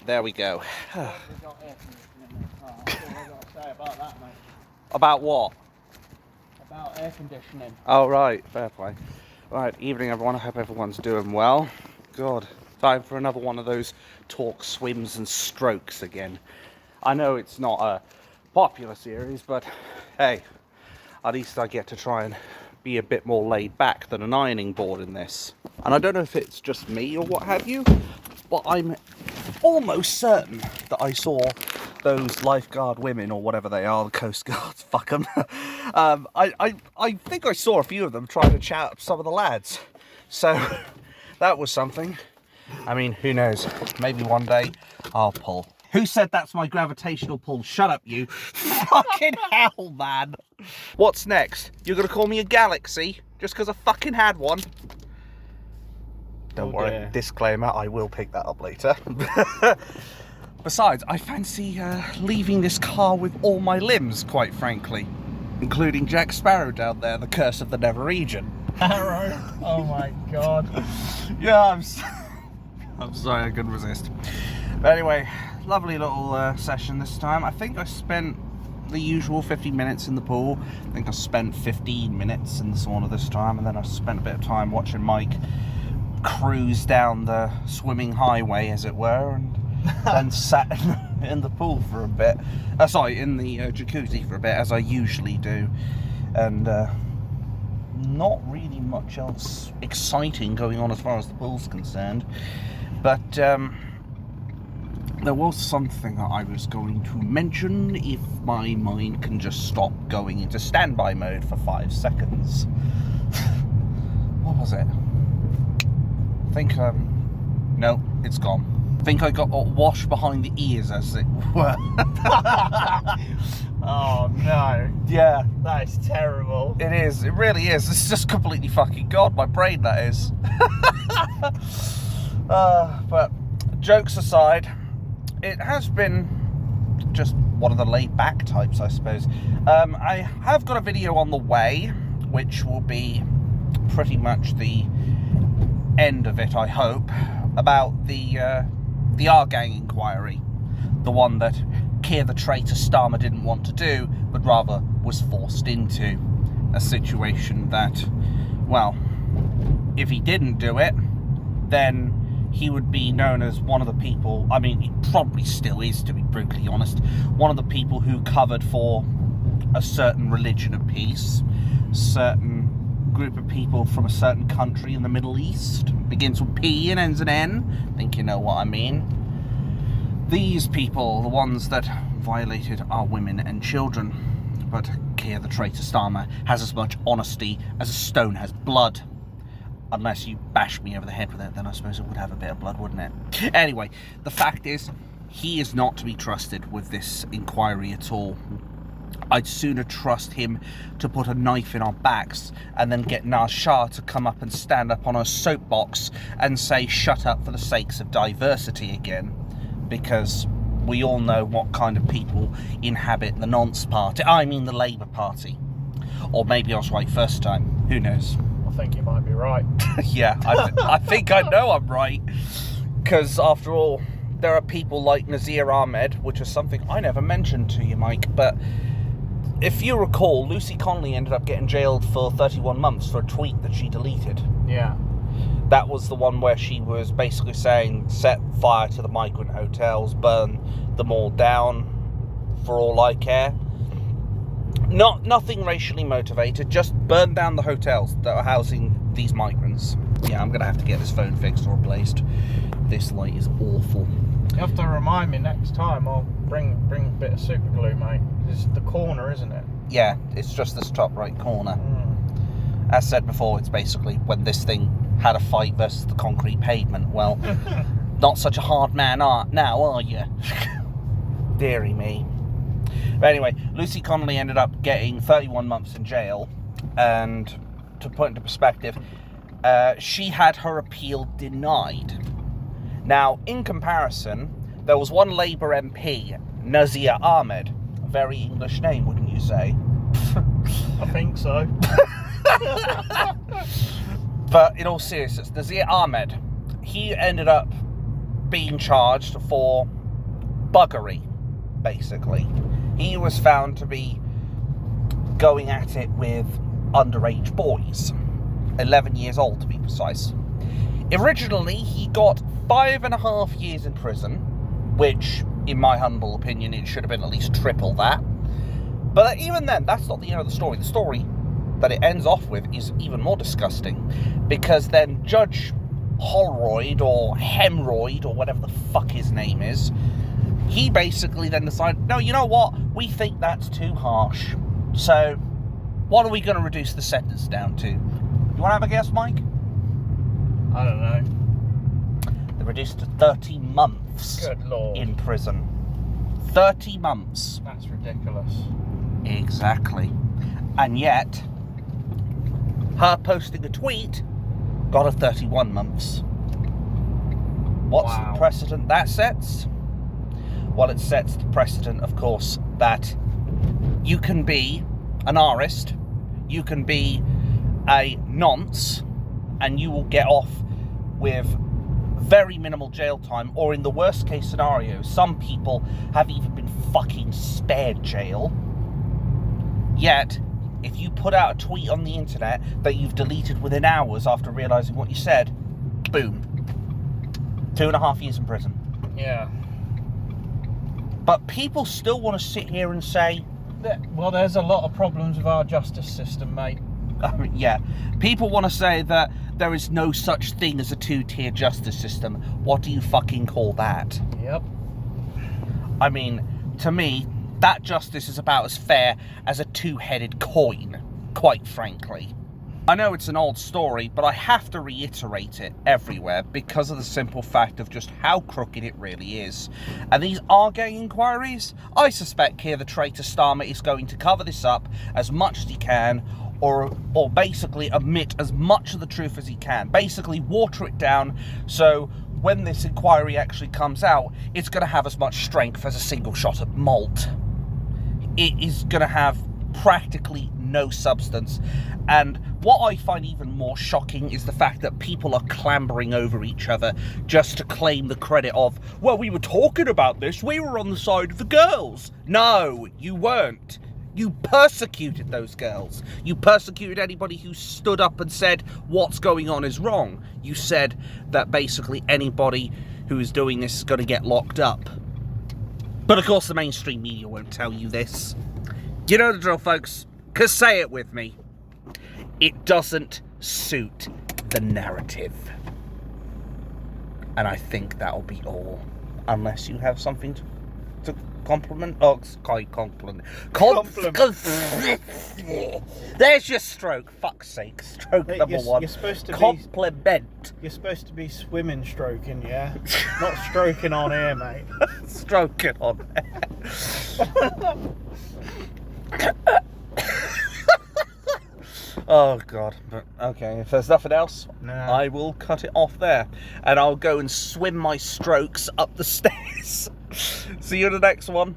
There we go. About what? About air conditioning. Oh, right. Fair play. Right, evening everyone. I hope everyone's doing well. God, time for another one of those talk, swims and strokes again. I know it's not a popular series, but hey, at least I get to try and be a bit more laid back than an ironing board in this. And I don't know if it's just me or what have you, but I'm almost certain that I saw those lifeguard women, or whatever they are, the Coast Guards, fuck them. I think I saw a few of them trying to chat up some of the lads. So that was something. I mean, who knows? Maybe one day I'll pull. Who said that's my gravitational pull? Shut up, you. Fucking hell, man. What's next? You're gonna call me a galaxy just because I fucking had one? Don't worry, disclaimer, I will pick that up later. Besides, I fancy leaving this car with all my limbs, quite frankly. Including Jack Sparrow down there, the curse of the Never region. Arrow? Oh my god. Yeah, I'm sorry, I couldn't resist. But anyway, lovely little session this time. I think I spent the usual 50 minutes in the pool. I think I spent 15 minutes in the sauna this time, and then I spent a bit of time watching Mike cruise down the swimming highway, as it were, and then sat in the pool for a bit. Sorry, in the jacuzzi for a bit, as I usually do. And not really much else exciting going on as far as the pool's concerned. But there was something that I was going to mention if my mind can just stop going into standby mode for 5 seconds. What was it? I think, no, it's gone. I think I got washed behind the ears, as it were. Oh no. Yeah. That is terrible. It is, it really is. It's just completely fucking gone, my brain, that is. But jokes aside, it has been just one of the laid back types, I suppose. I have got a video on the way, which will be pretty much the end of it, I hope, about the R-Gang inquiry. The one that Keir the traitor Starmer didn't want to do, but rather was forced into. A situation that, well, if he didn't do it, then he would be known as one of the people, I mean, he probably still is, to be brutally honest, one of the people who covered for a certain religion of peace, certain group of people from a certain country in the Middle East, begins with P and ends in N, I think you know what I mean. These people, the ones that violated our women and children. But Keir the traitor Starmer has as much honesty as a stone has blood. Unless you bash me over the head with it, then I suppose it would have a bit of blood, wouldn't it? Anyway, the fact is, he is not to be trusted with this inquiry at all. I'd sooner trust him to put a knife in our backs and then get Naz Shah to come up and stand up on a soapbox and say shut up for the sakes of diversity again. Because we all know what kind of people inhabit the Nonce Party. I mean the Labour Party. Or maybe I was right first time. Who knows? I think you might be right. Yeah, I think I know I'm right. Because after all, there are people like Nazir Ahmed, which is something I never mentioned to you, Mike, but if you recall, Lucy Connolly ended up getting jailed for 31 months for a tweet that she deleted. Yeah. That was the one where she was basically saying, set fire to the migrant hotels, burn them all down, for all I care. Nothing racially motivated, just burn down the hotels that are housing these migrants. Yeah, I'm going to have to get this phone fixed or replaced. This light is awful. You have to remind me next time. I'll bring a bit of super glue, mate. It's the corner, isn't it? Yeah, it's just this top right corner. As said before, it's basically when this thing had a fight versus the concrete pavement. Well, not such a hard man now, are you? Deary me. But anyway, Lucy Connolly ended up getting 31 months in jail, and to put into perspective, she had her appeal denied. Now, in comparison, there was one Labour MP, Nazir Ahmed, a very English name, wouldn't you say? I think so. But in all seriousness, Nazir Ahmed, he ended up being charged for buggery, basically. He was found to be going at it with underage boys, 11 years old to be precise. Originally, he got 5.5 years in prison, which, in my humble opinion, it should have been at least triple that. But even then, that's not the end of the story. The story that it ends off with is even more disgusting, because then Judge Holroyd, or Hemroyd, or whatever the fuck his name is, he basically then decided, no, you know what? We think that's too harsh. So, what are we going to reduce the sentence down to? You want to have a guess, Mike? I don't know. They reduced to 30 months Good Lord. in prison. 30 months. That's ridiculous. Exactly. And yet, her posting a tweet got her 31 months. What's the precedent that sets? Well, it sets the precedent, of course, that you can be an artist, you can be a nonce, and you will get off with very minimal jail time, or in the worst case scenario, some people have even been fucking spared jail. Yet, if you put out a tweet on the internet that you've deleted within hours after realising what you said, boom. 2.5 years in prison. Yeah. But people still want to sit here and say... Well, there's a lot of problems with our justice system, mate. Yeah. People want to say that there is no such thing as a two-tier justice system. What do you fucking call that? Yep. I mean, to me, that justice is about as fair as a two-headed coin, quite frankly. I know it's an old story, but I have to reiterate it everywhere because of the simple fact of just how crooked it really is. And these are gay inquiries. I suspect Keir the Traitor Starmer is going to cover this up as much as he can, or basically admit as much of the truth as he can. Basically water it down so when this inquiry actually comes out, it's going to have as much strength as a single shot of malt. It is going to have practically no substance. And what I find even more shocking is the fact that people are clambering over each other just to claim the credit of, well, we were talking about this, we were on the side of the girls. No, you weren't. You persecuted those girls. You persecuted anybody who stood up and said what's going on is wrong. You said that basically anybody who is doing this is going to get locked up. But of course the mainstream media won't tell you this. You know the drill, folks, because say it with me. It doesn't suit the narrative. And I think that'll be all. Unless you have something to compliment. Oh, compliment. There's your stroke. Fuck's sake. Stroke number one. You're supposed to compliment. You're supposed to be swimming stroking, yeah? Not stroking on air, mate. Stroking on air. Oh God. But okay, if there's nothing else, I will cut it off there. And I'll go and swim my strokes up the stairs. See you in the next one.